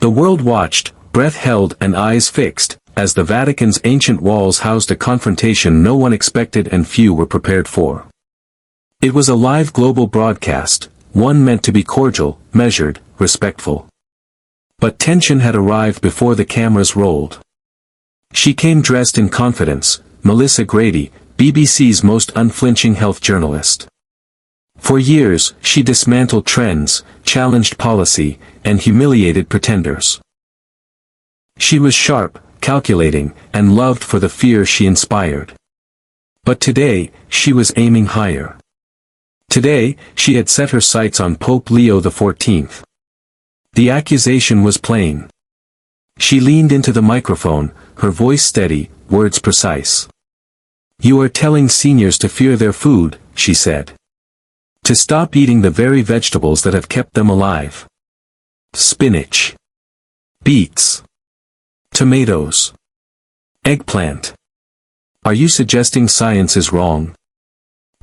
The world watched, breath held and eyes fixed, as the Vatican's ancient walls housed a confrontation no one expected and few were prepared for. It was a live global broadcast, one meant to be cordial, measured, respectful. But tension had arrived before the cameras rolled. She came dressed in confidence, Melissa Grady, BBC's most unflinching health journalist. For years, she dismantled trends, challenged policy, and humiliated pretenders. She was sharp, calculating, and loved for the fear she inspired. But today, she was aiming higher. Today, she had set her sights on Pope Leo XIV. The accusation was plain. She leaned into the microphone, her voice steady, words precise. "You are telling seniors to fear their food," she said. "To stop eating the very vegetables that have kept them alive. Spinach. Beets. Tomatoes. Eggplant. Are you suggesting science is wrong?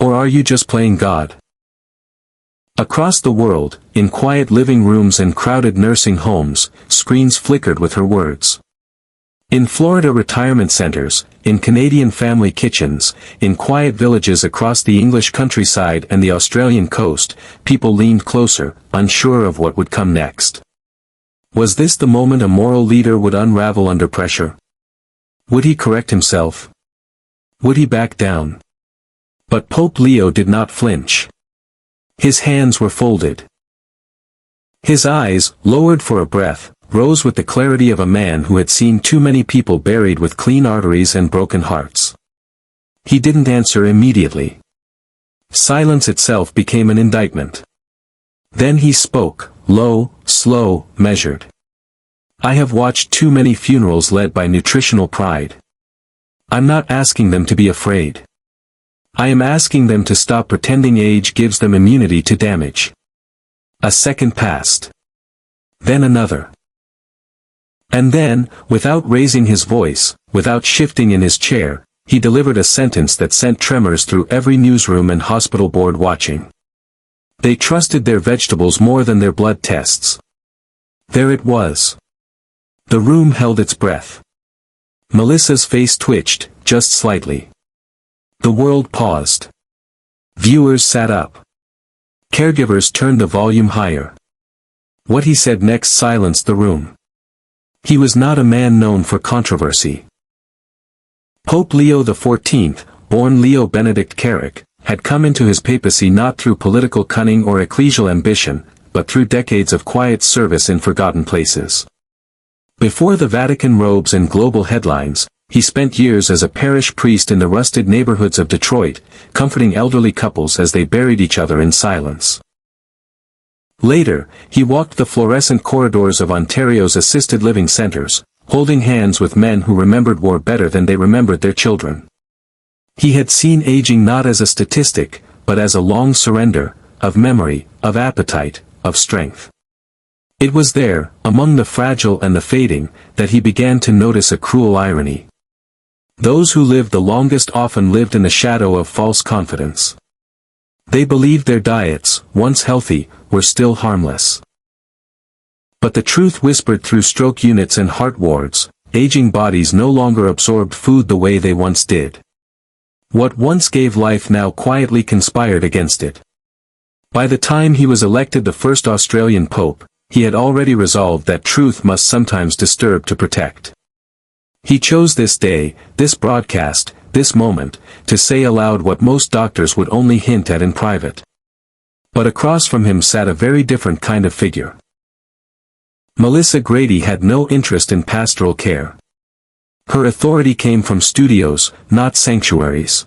Or are you just playing God?" Across the world, in quiet living rooms and crowded nursing homes, screens flickered with her words. In Florida retirement centers, in Canadian family kitchens, in quiet villages across the English countryside and the Australian coast, people leaned closer, unsure of what would come next. Was this the moment a moral leader would unravel under pressure? Would he correct himself? Would he back down? But Pope Leo did not flinch. His hands were folded. His eyes, lowered for a breath, rose with the clarity of a man who had seen too many people buried with clean arteries and broken hearts. He didn't answer immediately. Silence itself became an indictment. Then he spoke, low, slow, measured. "I have watched too many funerals led by nutritional pride. I'm not asking them to be afraid. I am asking them to stop pretending age gives them immunity to damage." A second passed. Then another. And then, without raising his voice, without shifting in his chair, he delivered a sentence that sent tremors through every newsroom and hospital board watching. They trusted their vegetables more than their blood tests. There it was. The room held its breath. Melissa's face twitched, just slightly. The world paused. Viewers sat up. Caregivers turned the volume higher. What he said next silenced the room. He was not a man known for controversy. Pope Leo XIV, born Leo Benedict Carrick, had come into his papacy not through political cunning or ecclesial ambition, but through decades of quiet service in forgotten places. Before the Vatican robes and global headlines, he spent years as a parish priest in the rusted neighborhoods of Detroit, comforting elderly couples as they buried each other in silence. Later, he walked the fluorescent corridors of Ontario's assisted living centers, holding hands with men who remembered war better than they remembered their children. He had seen aging not as a statistic, but as a long surrender, of memory, of appetite, of strength. It was there, among the fragile and the fading, that he began to notice a cruel irony. Those who lived the longest often lived in the shadow of false confidence. They believed their diets, once healthy, were still harmless. But the truth whispered through stroke units and heart wards, aging bodies no longer absorbed food the way they once did. What once gave life now quietly conspired against it. By the time he was elected the first Australian pope, he had already resolved that truth must sometimes disturb to protect. He chose this day, this broadcast, this moment, to say aloud what most doctors would only hint at in private. But across from him sat a very different kind of figure. Melissa Grady had no interest in pastoral care. Her authority came from studios, not sanctuaries.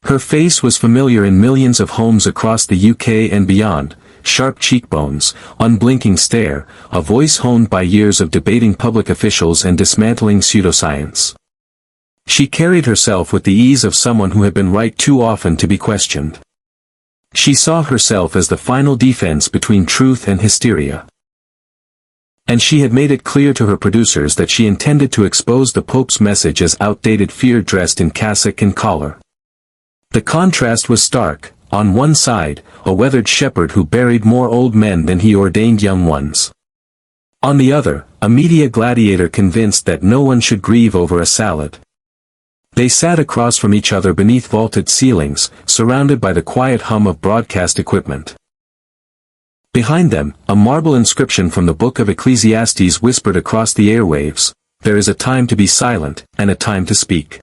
Her face was familiar in millions of homes across the UK and beyond, sharp cheekbones, unblinking stare, a voice honed by years of debating public officials and dismantling pseudoscience. She carried herself with the ease of someone who had been right too often to be questioned. She saw herself as the final defense between truth and hysteria. And she had made it clear to her producers that she intended to expose the Pope's message as outdated fear dressed in cassock and collar. The contrast was stark. On one side, a weathered shepherd who buried more old men than he ordained young ones. On the other, a media gladiator convinced that no one should grieve over a salad. They sat across from each other beneath vaulted ceilings, surrounded by the quiet hum of broadcast equipment. Behind them, a marble inscription from the Book of Ecclesiastes whispered across the airwaves, "There is a time to be silent, and a time to speak."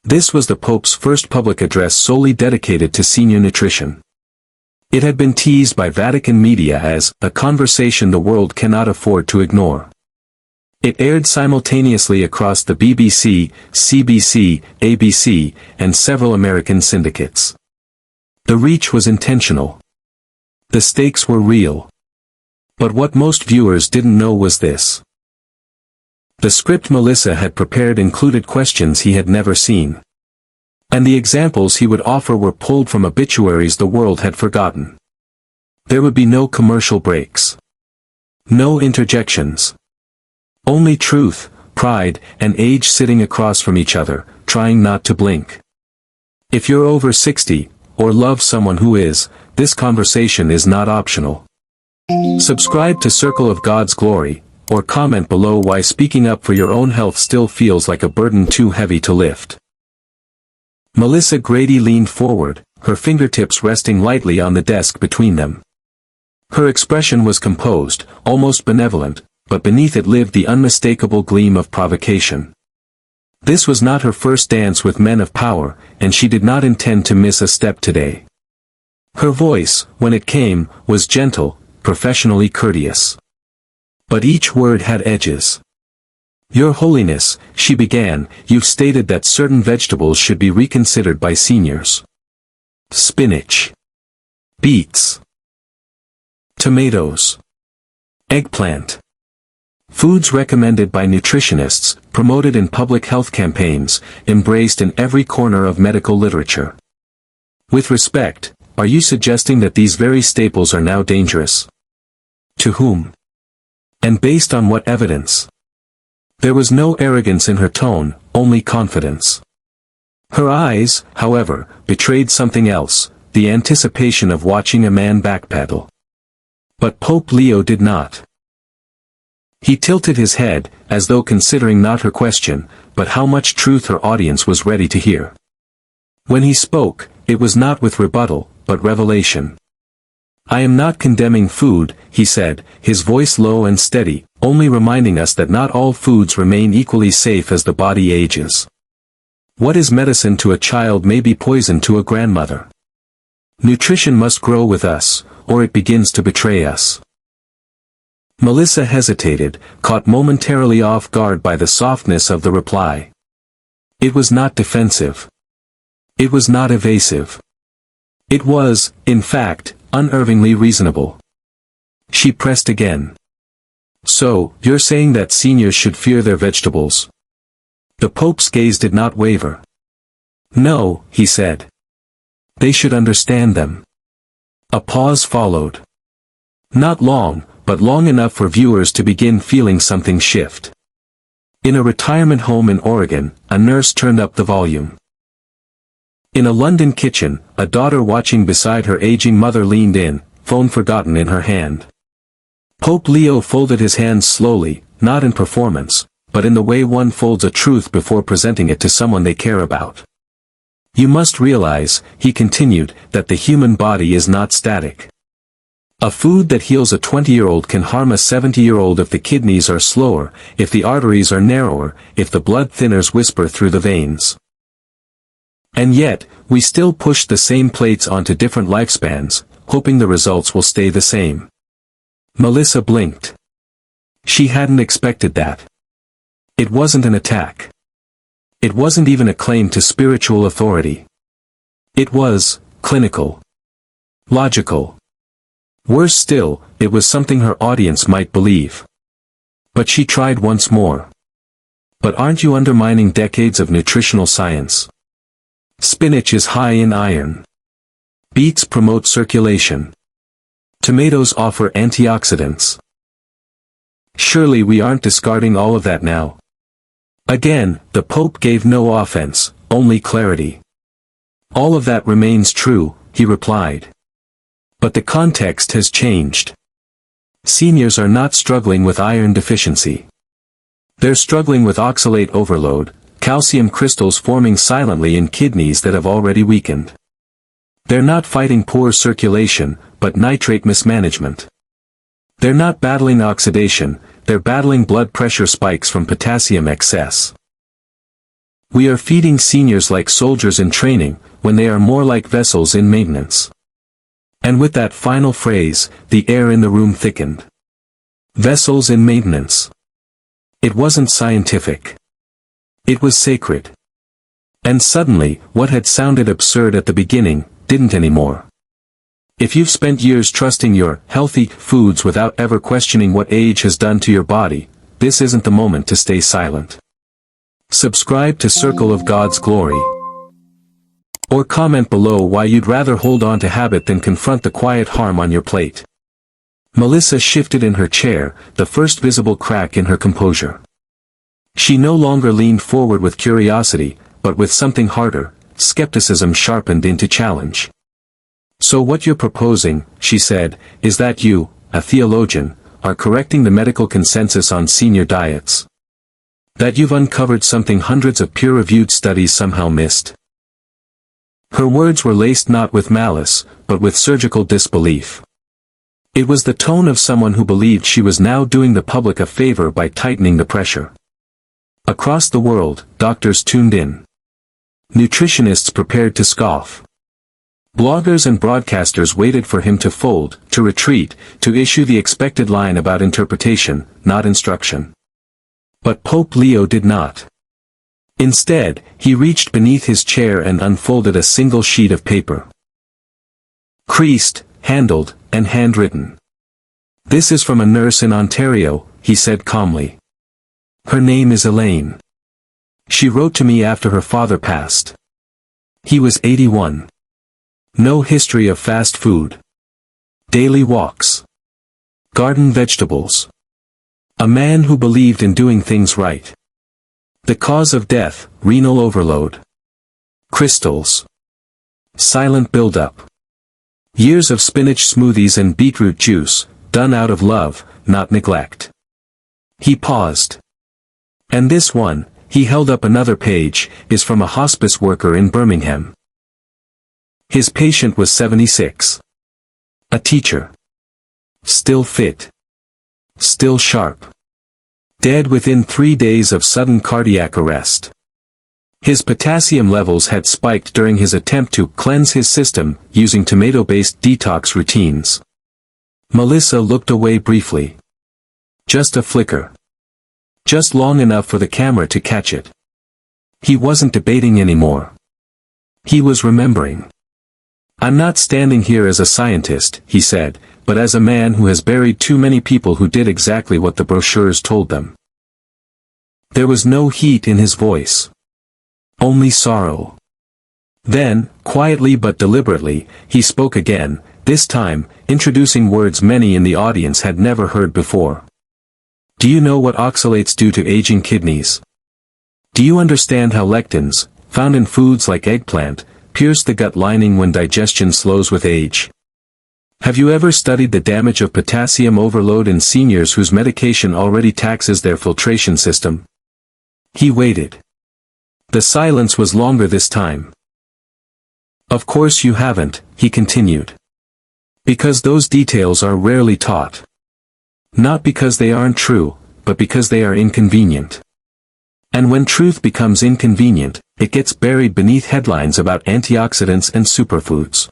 This was the Pope's first public address solely dedicated to senior nutrition. It had been teased by Vatican media as a conversation the world cannot afford to ignore. It aired simultaneously across the BBC, CBC, ABC, and several American syndicates. The reach was intentional. The stakes were real. But what most viewers didn't know was this. The script Melissa had prepared included questions he had never seen. And the examples he would offer were pulled from obituaries the world had forgotten. There would be no commercial breaks. No interjections. Only truth, pride, and age sitting across from each other, trying not to blink. If you're over 60, or love someone who is, this conversation is not optional. Subscribe to Circle of God's Glory, or comment below why speaking up for your own health still feels like a burden too heavy to lift. Melissa Grady leaned forward, her fingertips resting lightly on the desk between them. Her expression was composed, almost benevolent, but beneath it lived the unmistakable gleam of provocation. This was not her first dance with men of power, and she did not intend to miss a step today. Her voice, when it came, was gentle, professionally courteous. But each word had edges. "Your Holiness," she began, "you've stated that certain vegetables should be reconsidered by seniors. Spinach. Beets. Tomatoes. Eggplant. Foods recommended by nutritionists, promoted in public health campaigns, embraced in every corner of medical literature. With respect, are you suggesting that these very staples are now dangerous? To whom? And based on what evidence?" There was no arrogance in her tone, only confidence. Her eyes, however, betrayed something else, the anticipation of watching a man backpedal. But Pope Leo did not. He tilted his head, as though considering not her question, but how much truth her audience was ready to hear. When he spoke, it was not with rebuttal, but revelation. "I am not condemning food," he said, his voice low and steady, only reminding us that not all foods remain equally safe as the body ages. What is medicine to a child may be poison to a grandmother. Nutrition must grow with us, or it begins to betray us. Melissa hesitated, caught momentarily off guard by the softness of the reply. It was not defensive. It was not evasive. It was, in fact, unerringly reasonable. She pressed again. "So, you're saying that seniors should fear their vegetables?" The Pope's gaze did not waver. "No," he said. "They should understand them." A pause followed. Not long, but long enough for viewers to begin feeling something shift. In a retirement home in Oregon, a nurse turned up the volume. In a London kitchen, a daughter watching beside her aging mother leaned in, phone forgotten in her hand. Pope Leo folded his hands slowly, not in performance, but in the way one folds a truth before presenting it to someone they care about. "You must realize," he continued, "that the human body is not static. A food that heals a 20-year-old can harm a 70-year-old if the kidneys are slower, if the arteries are narrower, if the blood thinners whisper through the veins. And yet, we still push the same plates onto different lifespans, hoping the results will stay the same." Melissa blinked. She hadn't expected that. It wasn't an attack. It wasn't even a claim to spiritual authority. It was clinical. Logical. Worse still, it was something her audience might believe. But she tried once more. "But aren't you undermining decades of nutritional science? Spinach is high in iron. Beets promote circulation. Tomatoes offer antioxidants. Surely we aren't discarding all of that now." Again, the Pope gave no offense, only clarity. "All of that remains true," he replied. "But the context has changed. Seniors are not struggling with iron deficiency. They're struggling with oxalate overload, calcium crystals forming silently in kidneys that have already weakened. They're not fighting poor circulation, but nitrate mismanagement. They're not battling oxidation, they're battling blood pressure spikes from potassium excess. We are feeding seniors like soldiers in training, when they are more like vessels in maintenance. And with that final phrase, the air in the room thickened. Vessels in maintenance. It wasn't scientific. It was sacred. And suddenly, what had sounded absurd at the beginning, didn't anymore. If you've spent years trusting your healthy foods without ever questioning what age has done to your body, this isn't the moment to stay silent. Subscribe to Circle of God's Glory. Or comment below why you'd rather hold on to habit than confront the quiet harm on your plate. Melissa shifted in her chair, the first visible crack in her composure. She no longer leaned forward with curiosity, but with something harder, skepticism sharpened into challenge. So what you're proposing, she said, is that you, a theologian, are correcting the medical consensus on senior diets. That you've uncovered something hundreds of peer-reviewed studies somehow missed. Her words were laced not with malice, but with surgical disbelief. It was the tone of someone who believed she was now doing the public a favor by tightening the pressure. Across the world, doctors tuned in. Nutritionists prepared to scoff. Bloggers and broadcasters waited for him to fold, to retreat, to issue the expected line about interpretation, not instruction. But Pope Leo did not. Instead, he reached beneath his chair and unfolded a single sheet of paper. Creased, handled, and handwritten. This is from a nurse in Ontario, he said calmly. Her name is Elaine. She wrote to me after her father passed. He was 81. No history of fast food. Daily walks. Garden vegetables. A man who believed in doing things right. The cause of death, renal overload. Crystals. Silent buildup. Years of spinach smoothies and beetroot juice, done out of love, not neglect. He paused. And this one, he held up another page, is from a hospice worker in Birmingham. His patient was 76. A teacher. Still fit. Still sharp. Dead within 3 days of sudden cardiac arrest. His potassium levels had spiked during his attempt to cleanse his system, using tomato-based detox routines. Melissa looked away briefly. Just a flicker. Just long enough for the camera to catch it. He wasn't debating anymore. He was remembering. I'm not standing here as a scientist, he said, but as a man who has buried too many people who did exactly what the brochures told them. There was no heat in his voice. Only sorrow. Then, quietly but deliberately, he spoke again, this time, introducing words many in the audience had never heard before. Do you know what oxalates do to aging kidneys? Do you understand how lectins, found in foods like eggplant, pierce the gut lining when digestion slows with age? Have you ever studied the damage of potassium overload in seniors whose medication already taxes their filtration system? He waited. The silence was longer this time. Of course you haven't, he continued. Because those details are rarely taught. Not because they aren't true, but because they are inconvenient. And when truth becomes inconvenient, it gets buried beneath headlines about antioxidants and superfoods.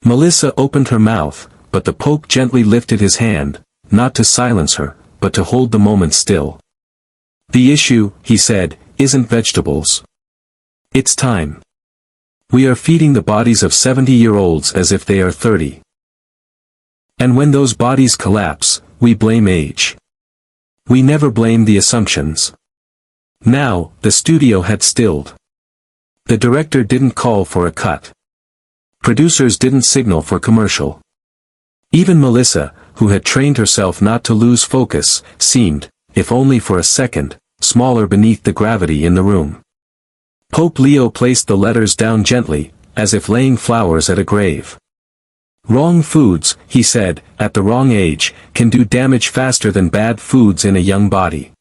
Melissa opened her mouth, but the Pope gently lifted his hand, not to silence her, but to hold the moment still. The issue, he said, isn't vegetables. It's time. We are feeding the bodies of 70-year-olds as if they are 30. And when those bodies collapse, we blame age. We never blame the assumptions. Now, the studio had stilled. The director didn't call for a cut. Producers didn't signal for commercial. Even Melissa, who had trained herself not to lose focus, seemed, if only for a second, smaller beneath the gravity in the room. Pope Leo placed the letters down gently, as if laying flowers at a grave. Wrong foods, he said, at the wrong age, can do damage faster than bad foods in a young body.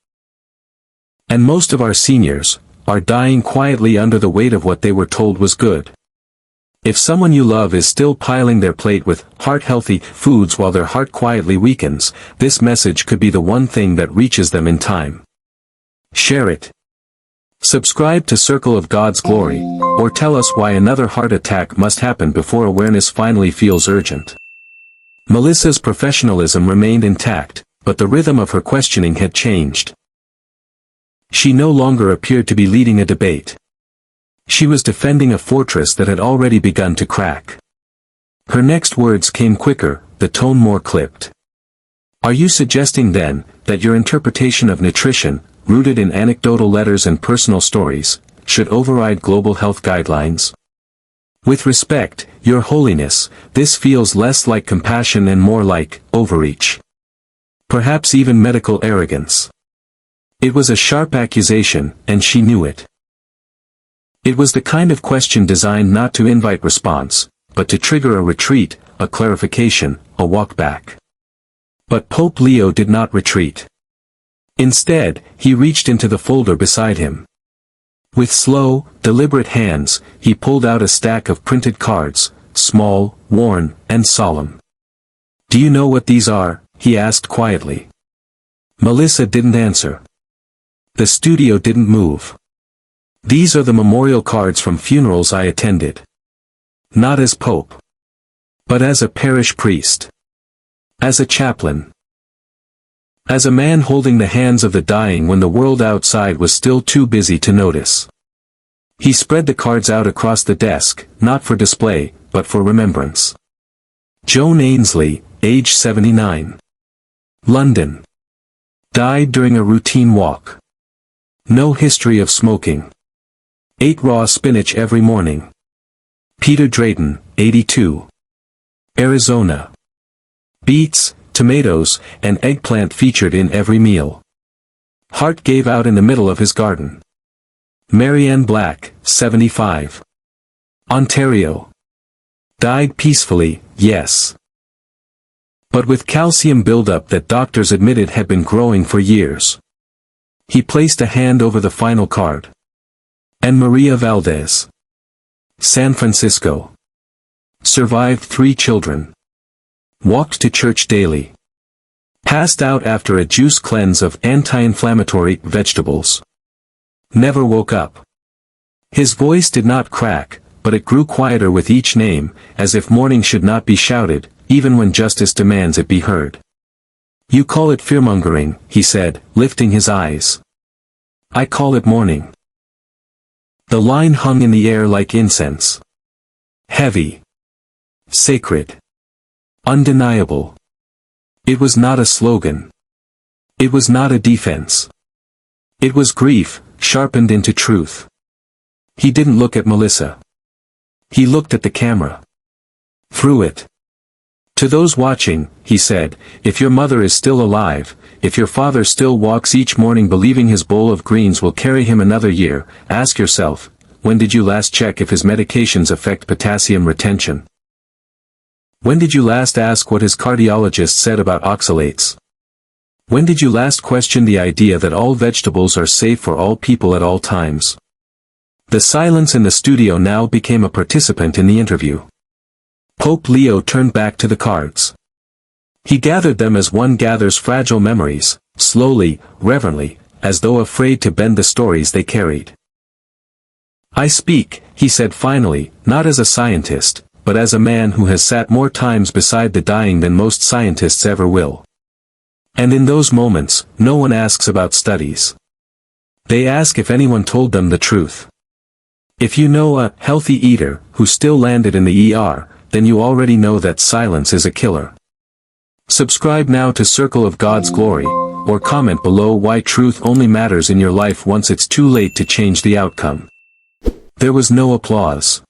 And most of our seniors are dying quietly under the weight of what they were told was good. If someone you love is still piling their plate with heart-healthy foods while their heart quietly weakens, this message could be the one thing that reaches them in time. Share it. Subscribe to Circle of God's Glory, or tell us why another heart attack must happen before awareness finally feels urgent. Melissa's professionalism remained intact, but the rhythm of her questioning had changed. She no longer appeared to be leading a debate. She was defending a fortress that had already begun to crack. Her next words came quicker, the tone more clipped. Are you suggesting then, that your interpretation of nutrition, rooted in anecdotal letters and personal stories, should override global health guidelines? With respect, Your Holiness, this feels less like compassion and more like overreach. Perhaps even medical arrogance. It was a sharp accusation, and she knew it. It was the kind of question designed not to invite response, but to trigger a retreat, a clarification, a walk back. But Pope Leo did not retreat. Instead, he reached into the folder beside him. With slow, deliberate hands, he pulled out a stack of printed cards, small, worn, and solemn. Do you know what these are? He asked quietly. Melissa didn't answer. The studio didn't move. These are the memorial cards from funerals I attended. Not as Pope. But as a parish priest. As a chaplain. As a man holding the hands of the dying when the world outside was still too busy to notice. He spread the cards out across the desk, not for display, but for remembrance. Joan Ainsley, age 79. London. Died during a routine walk. No history of smoking. Ate raw spinach every morning. Peter Drayton, 82. Arizona. Beets, tomatoes, and eggplant featured in every meal. Heart gave out in the middle of his garden. Marianne Black, 75. Ontario. Died peacefully, yes. But with calcium buildup that doctors admitted had been growing for years. He placed a hand over the final card. And Maria Valdez. San Francisco. Survived 3 children. Walked to church daily. Passed out after a juice cleanse of anti-inflammatory vegetables. Never woke up. His voice did not crack, but it grew quieter with each name, as if mourning should not be shouted, even when justice demands it be heard. You call it fearmongering, he said, lifting his eyes. I call it mourning. The line hung in the air like incense. Heavy. Sacred. Undeniable. It was not a slogan. It was not a defense. It was grief, sharpened into truth. He didn't look at Melissa. He looked at the camera. Through it. To those watching, he said, if your mother is still alive, if your father still walks each morning believing his bowl of greens will carry him another year, ask yourself, when did you last check if his medications affect potassium retention? When did you last ask what his cardiologist said about oxalates? When did you last question the idea that all vegetables are safe for all people at all times? The silence in the studio now became a participant in the interview. Pope Leo turned back to the cards. He gathered them as one gathers fragile memories, slowly, reverently, as though afraid to bend the stories they carried. I speak, he said finally, not as a scientist, but as a man who has sat more times beside the dying than most scientists ever will. And in those moments, no one asks about studies. They ask if anyone told them the truth. If you know a healthy eater who still landed in the ER, then you already know that silence is a killer. Subscribe now to Circle of God's Glory, or comment below why truth only matters in your life once it's too late to change the outcome. There was no applause.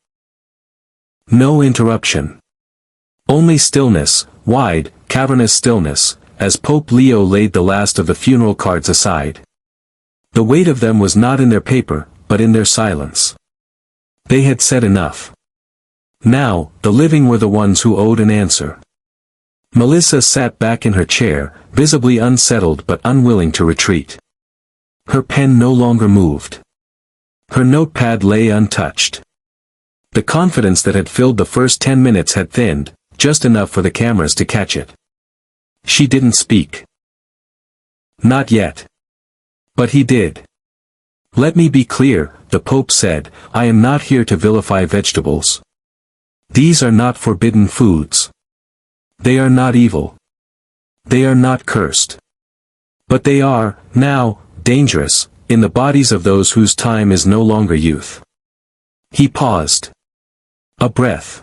No interruption. Only stillness, wide, cavernous stillness, as Pope Leo laid the last of the funeral cards aside. The weight of them was not in their paper, but in their silence. They had said enough. Now, the living were the ones who owed an answer. Melissa sat back in her chair, visibly unsettled but unwilling to retreat. Her pen no longer moved. Her notepad lay untouched. The confidence that had filled the first 10 minutes had thinned, just enough for the cameras to catch it. She didn't speak. Not yet. But he did. "Let me be clear," the Pope said, "I am not here to vilify vegetables. These are not forbidden foods. They are not evil. They are not cursed. But they are, now, dangerous, in the bodies of those whose time is no longer youth." He paused. A breath.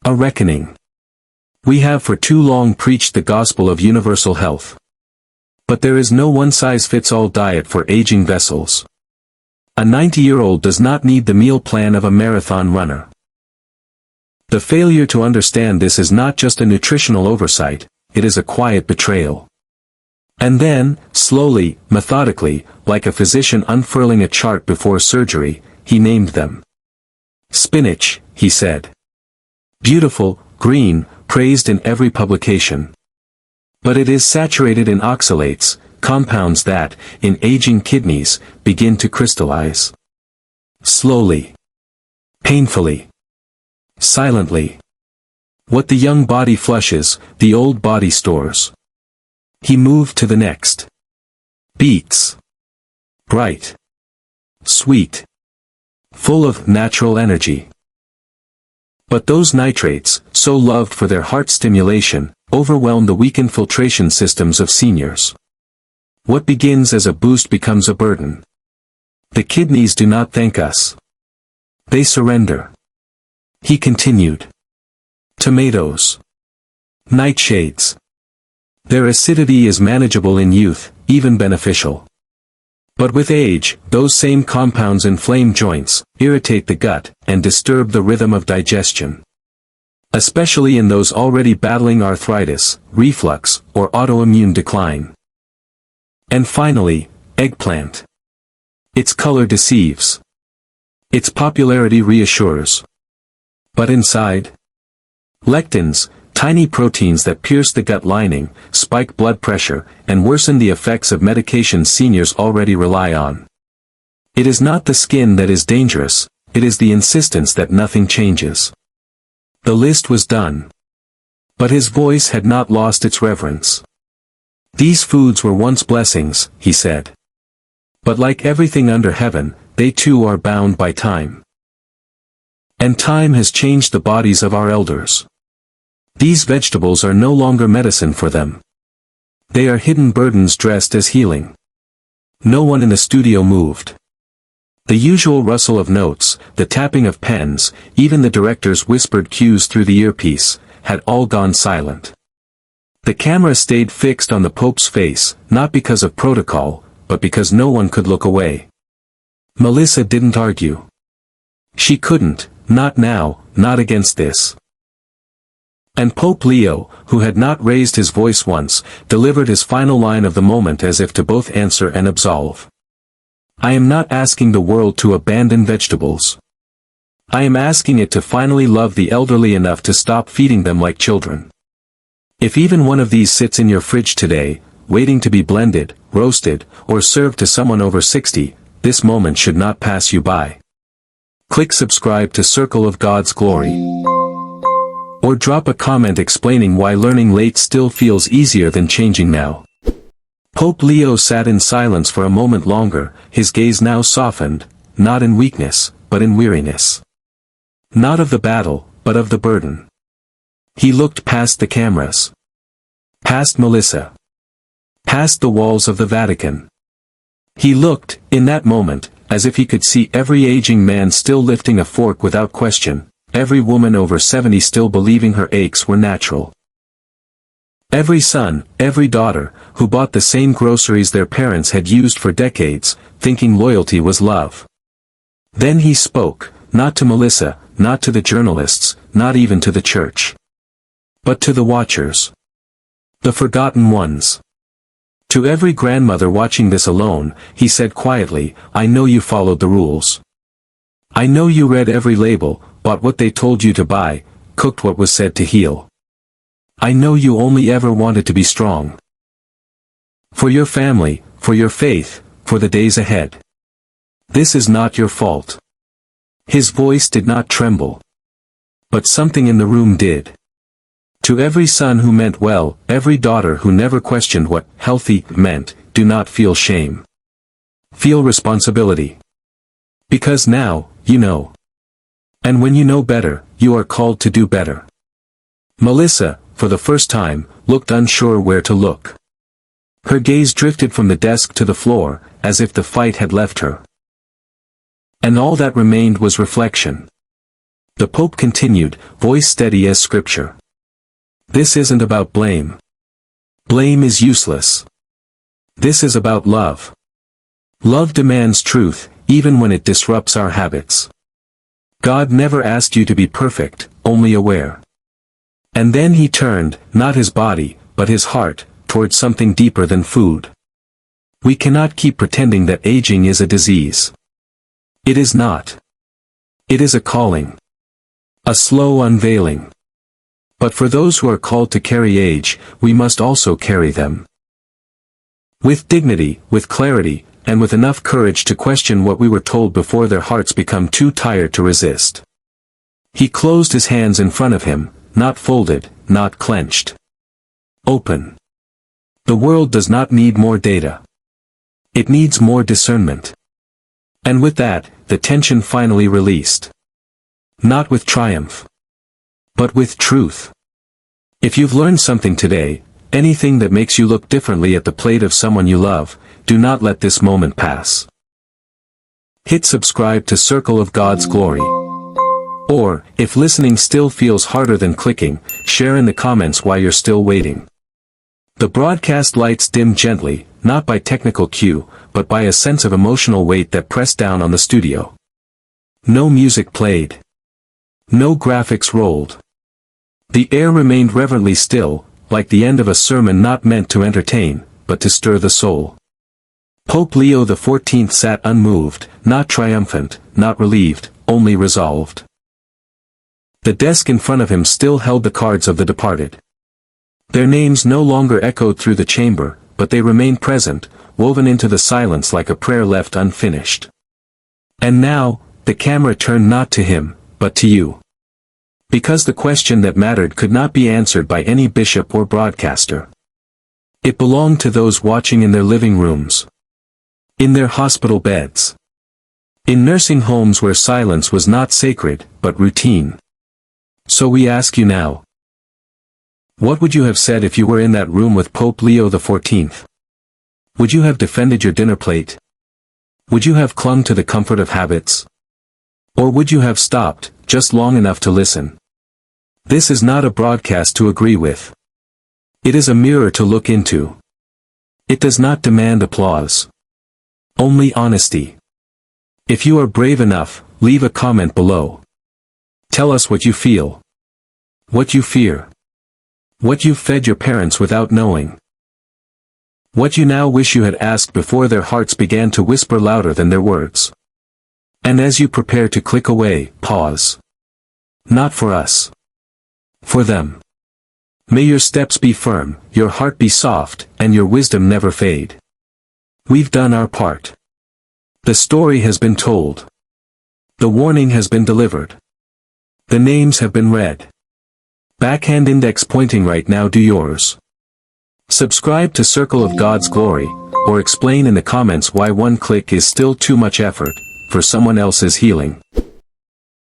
A reckoning. We have for too long preached the gospel of universal health. But there is no one-size-fits-all diet for aging vessels. A 90-year-old does not need the meal plan of a marathon runner. The failure to understand this is not just a nutritional oversight, it is a quiet betrayal. And then, slowly, methodically, like a physician unfurling a chart before surgery, he named them. "Spinach," he said. "Beautiful, green, praised in every publication. But it is saturated in oxalates, compounds that, in aging kidneys, begin to crystallize. Slowly. Painfully. Silently. What the young body flushes, the old body stores." He moved to the next. Beets. Bright. Sweet. Full of natural energy. But those nitrates, so loved for their heart stimulation, overwhelm the weakened filtration systems of seniors. What begins as a boost becomes a burden. The kidneys do not thank us. They surrender. He continued. Tomatoes. Nightshades. Their acidity is manageable in youth, even beneficial. But with age, those same compounds inflame joints, irritate the gut, and disturb the rhythm of digestion. Especially in those already battling arthritis, reflux, or autoimmune decline. And finally, eggplant. Its color deceives. Its popularity reassures. But inside? Lectins, tiny proteins that pierce the gut lining, spike blood pressure, and worsen the effects of medications seniors already rely on. It is not the skin that is dangerous, it is the insistence that nothing changes. The list was done. But his voice had not lost its reverence. "These foods were once blessings," he said. "But like everything under heaven, they too are bound by time. And time has changed the bodies of our elders. These vegetables are no longer medicine for them. They are hidden burdens dressed as healing." No one in the studio moved. The usual rustle of notes, the tapping of pens, even the director's whispered cues through the earpiece, had all gone silent. The camera stayed fixed on the Pope's face, not because of protocol, but because no one could look away. Melissa didn't argue. She couldn't, not now, not against this. And Pope Leo, who had not raised his voice once, delivered his final line of the moment as if to both answer and absolve. "I am not asking the world to abandon vegetables. I am asking it to finally love the elderly enough to stop feeding them like children. If even one of these sits in your fridge today, waiting to be blended, roasted, or served to someone over 60, this moment should not pass you by. Click subscribe to Circle of God's Glory. Or drop a comment explaining why learning late still feels easier than changing now." Pope Leo sat in silence for a moment longer, his gaze now softened, not in weakness, but in weariness. Not of the battle, but of the burden. He looked past the cameras. Past Melissa. Past the walls of the Vatican. He looked, in that moment, as if he could see every aging man still lifting a fork without question, every woman over 70 still believing her aches were natural. Every son, every daughter, who bought the same groceries their parents had used for decades, thinking loyalty was love. Then he spoke, not to Melissa, not to the journalists, not even to the church. But to the watchers. The forgotten ones. To every grandmother watching this alone, he said quietly, "I know you followed the rules. I know you read every label, bought what they told you to buy, cooked what was said to heal. I know you only ever wanted to be strong. For your family, for your faith, for the days ahead. This is not your fault. His voice did not tremble. But something in the room did. To every son who meant well, every daughter who never questioned what healthy meant, do not feel shame. Feel responsibility. Because now, you know. And when you know better, you are called to do better. Melissa, for the first time, looked unsure where to look. Her gaze drifted from the desk to the floor, as if the fight had left her. And all that remained was reflection. The Pope continued, voice steady as scripture. This isn't about blame. Blame is useless. This is about love. Love demands truth, even when it disrupts our habits. God never asked you to be perfect, only aware. And then he turned, not his body, but his heart, towards something deeper than food. We cannot keep pretending that aging is a disease. It is not. It is a calling. A slow unveiling. But for those who are called to carry age, we must also carry them. With dignity, with clarity, and with enough courage to question what we were told before their hearts become too tired to resist. He closed his hands in front of him, not folded, not clenched. Open. The world does not need more data. It needs more discernment. And with that, the tension finally released. Not with triumph. But with truth. If you've learned something today, anything that makes you look differently at the plate of someone you love, do not let this moment pass. Hit subscribe to Circle of God's Glory. Or, if listening still feels harder than clicking, share in the comments why you're still waiting. The broadcast lights dimmed gently, not by technical cue, but by a sense of emotional weight that pressed down on the studio. No music played. No graphics rolled. The air remained reverently still, like the end of a sermon not meant to entertain, but to stir the soul. Pope Leo XIV sat unmoved, not triumphant, not relieved, only resolved. The desk in front of him still held the cards of the departed. Their names no longer echoed through the chamber, but they remained present, woven into the silence like a prayer left unfinished. And now, the camera turned not to him, but to you. Because the question that mattered could not be answered by any bishop or broadcaster. It belonged to those watching in their living rooms. In their hospital beds. In nursing homes where silence was not sacred, but routine. So we ask you now. What would you have said if you were in that room with Pope Leo XIV? Would you have defended your dinner plate? Would you have clung to the comfort of habits? Or would you have stopped, just long enough to listen? This is not a broadcast to agree with. It is a mirror to look into. It does not demand applause. Only honesty. If you are brave enough, leave a comment below. Tell us what you feel. What you fear. What you fed your parents without knowing. What you now wish you had asked before their hearts began to whisper louder than their words. And as you prepare to click away, pause. Not for us. For them. May your steps be firm, your heart be soft, and your wisdom never fade. We've done our part. The story has been told. The warning has been delivered. The names have been read. Backhand index pointing right now, do yours. Subscribe to Circle of God's Glory, or explain in the comments why one click is still too much effort for someone else's healing.